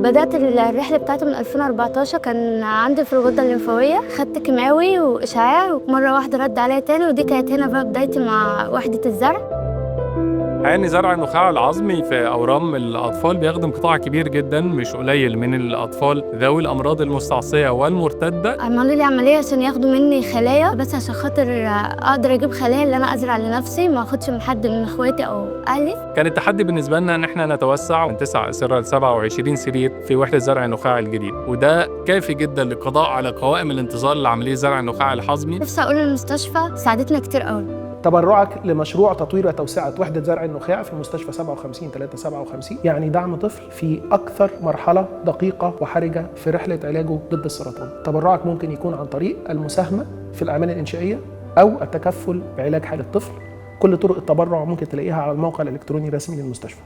بدأت الرحلة بتاعتي من 2014. كان عندي في الغدة الليمفاوية، خدت كيماوي وإشعاع، ومرة واحدة رد عليا تاني، ودي كانت هنا بقى بدايتي مع وحدة الزرع. حقيقة زرع النخاع العظمي في أورام الأطفال بيخدم قطاع كبير جدا مش قليل من الأطفال ذوي الأمراض المستعصية والمرتدة. عملوا لي عملية عشان ياخدوا مني خلايا، بس عشان خاطر أقدر أجيب خلايا اللي أنا أزرع لنفسي، ما أخدش من حد من إخواتي أو أهلي. كان التحدي بالنسبة لنا إن احنا نتوسع من 9 أسرة ل 27 سرير في وحدة زرع النخاع الجديد، وده كافي جدا للقضاء على قوائم الانتظار لعملية زرع النخاع الحظمي. نفسي أقول المستشفى ساعدتنا كتير قوي. تبرعك لمشروع تطوير وتوسعة وحدة زرع النخاع في مستشفى 57 يعني دعم طفل في أكثر مرحلة دقيقة وحرجة في رحلة علاجه ضد السرطان. تبرعك ممكن يكون عن طريق المساهمة في الأعمال الإنشائية أو التكفل بعلاج حالة الطفل. كل طرق التبرع ممكن تلاقيها على الموقع الإلكتروني الرسمي للمستشفى.